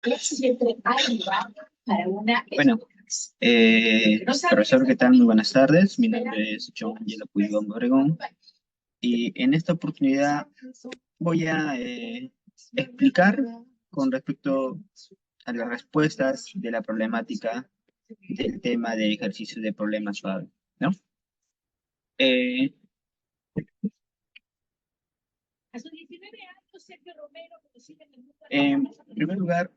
Siempre hay lugar para una. Bueno, profesor, ¿qué tal? Muy buenas tardes. Mi nombre es John Angelo Puyón Obregón y en esta oportunidad voy a explicar con respecto a las respuestas de la problemática del tema de ejercicio de problemas suaves, ¿no? Eh, A sus 19 años, Sergio Romero, conocido en el mundo de en primer lugar,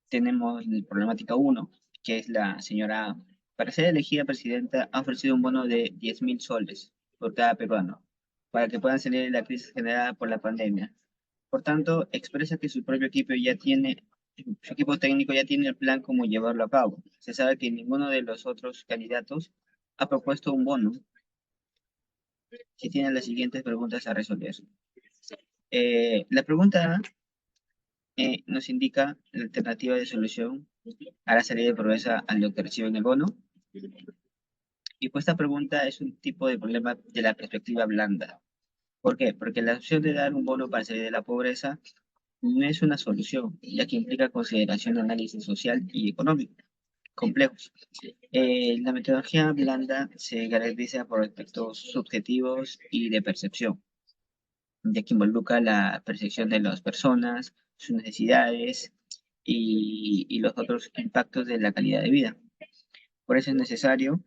tenemos la problemática uno, que es la señora A. Para ser elegida presidenta, ha ofrecido un bono de 10.000 soles por cada peruano, para que puedan salir de la crisis generada por la pandemia. Por tanto, expresa que su equipo técnico ya tiene el plan como llevarlo a cabo. Se sabe que ninguno de los otros candidatos ha propuesto un bono. Si tienen las siguientes preguntas a resolver. La pregunta A nos indica la alternativa de solución a la salida de pobreza al lo que reciben el bono. Y pues esta pregunta es un tipo de problema de la perspectiva blanda. ¿Por qué? Porque la opción de dar un bono para salir de la pobreza no es una solución, ya que implica consideración de análisis social y económico complejos. La metodología blanda se caracteriza por aspectos subjetivos y de percepción, ya que involucra la percepción de las personas, sus necesidades y los otros impactos de la calidad de vida. Por eso es necesario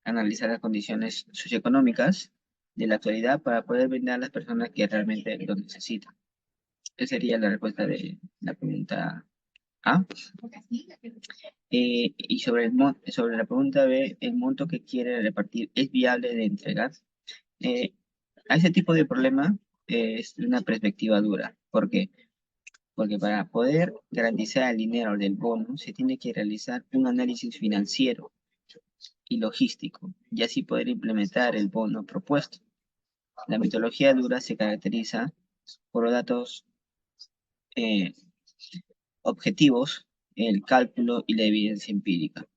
analizar las condiciones socioeconómicas de la actualidad para poder brindar a las personas que realmente lo necesitan. Esa sería la respuesta de la pregunta A. Y sobre la pregunta B, ¿el monto que quiere repartir es viable de entregar? Eh, a ese tipo de problema es una perspectiva dura. ¿Por qué? Porque para poder garantizar el dinero del bono se tiene que realizar un análisis financiero y logístico y así poder implementar el bono propuesto. La metodología dura se caracteriza por los datos eh, objetivos, el cálculo y la evidencia empírica.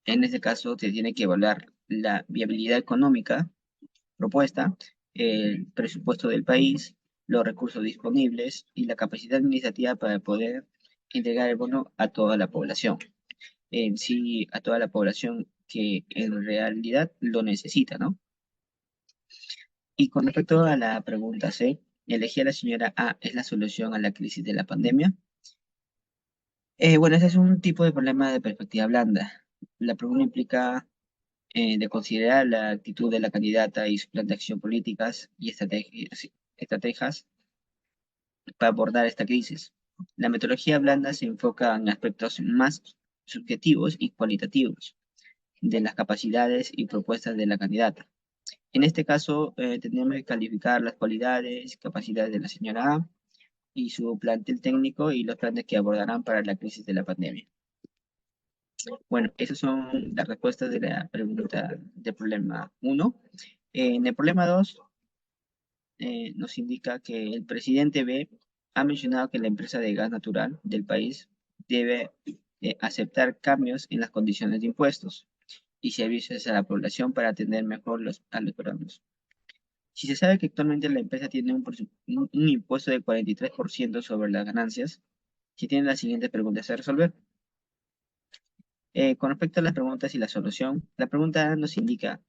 En este caso, se tiene que evaluar la viabilidad económica propuesta, el presupuesto del país, los recursos disponibles y la capacidad administrativa para poder entregar el bono a toda la población. En sí, a toda la población que en realidad lo necesita, ¿no? Y con respecto a la pregunta C, ¿elegí a la señora A es la solución a la crisis de la pandemia? Bueno, ese es un tipo de problema de perspectiva blanda. La pregunta implica de considerar la actitud de la candidata y su plan de acción políticas y estrategias para abordar esta crisis. La metodología blanda se enfoca en aspectos más subjetivos y cualitativos de las capacidades y propuestas de la candidata. En este caso, tenemos que calificar las cualidades y capacidades de la señora A y su plantel técnico y los planes que abordarán para la crisis de la pandemia. Bueno, esas son las respuestas de la pregunta del problema uno. En el problema 2 nos indica que el presidente B ha mencionado que la empresa de gas natural del país debe aceptar cambios en las condiciones de impuestos y servicios a la población para atender mejor a los peruanos. Si se sabe que actualmente la empresa tiene un impuesto de 43% sobre las ganancias, se tienen las siguientes preguntas a resolver. Con respecto a las preguntas y la solución, la pregunta A nos indica,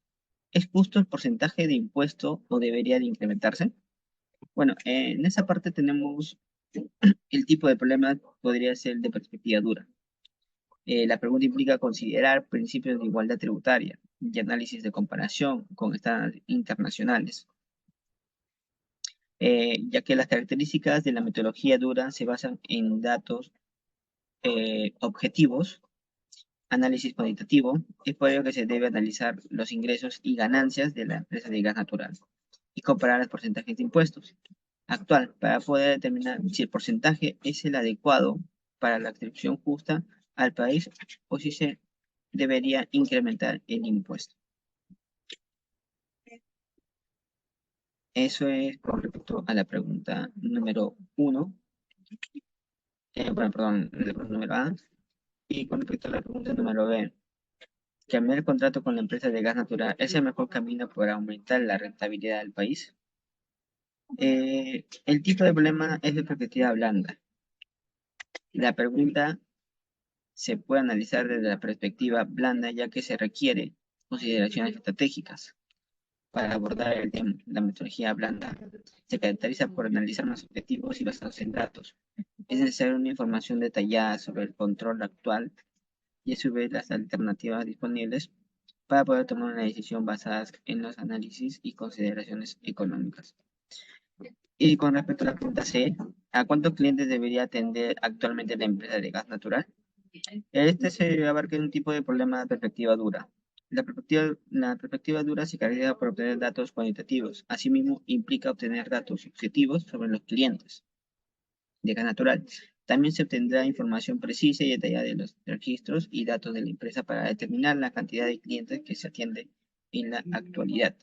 ¿es justo el porcentaje de impuesto o debería de incrementarse? Bueno, en esa parte tenemos el tipo de problema podría ser de perspectiva dura. La pregunta implica considerar principios de igualdad tributaria y análisis de comparación con estándares internacionales, ya que las características de la metodología dura se basan en datos objetivos, análisis cuantitativo. Es por ello que se debe analizar los ingresos y ganancias de la empresa de gas natural y comparar los porcentajes de impuestos actual para poder determinar si el porcentaje es el adecuado para la atribución justa al país o si se debería incrementar el impuesto. Eso es con respecto a la pregunta número uno, bueno, perdón, la pregunta número A, y con respecto a la pregunta número B, ¿cambiar el contrato con la empresa de gas natural es el mejor camino para aumentar la rentabilidad del país? El tipo de problema es de perspectiva blanda. La pregunta se puede analizar desde la perspectiva blanda, ya que se requiere consideraciones estratégicas. Para abordar el tema, la metodología blanda se caracteriza por analizar los objetivos y basados en datos. Es necesaria una información detallada sobre el control actual y a su vez las alternativas disponibles para poder tomar una decisión basada en los análisis y consideraciones económicas. Y con respecto a la pregunta C, ¿a cuántos clientes debería atender actualmente la empresa de gas natural? Este se abarca un tipo de problema de perspectiva dura. La perspectiva dura se caracteriza por obtener datos cuantitativos. Asimismo, implica obtener datos objetivos sobre los clientes de gas natural. También se obtendrá información precisa y detallada de los registros y datos de la empresa para determinar la cantidad de clientes que se atiende en la actualidad.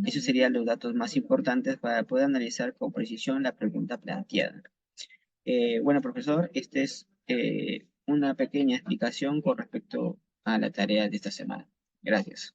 Esos serían los datos más importantes para poder analizar con precisión la pregunta planteada. Bueno, profesor, esta es una pequeña explicación con respecto a la tarea de esta semana. Gracias.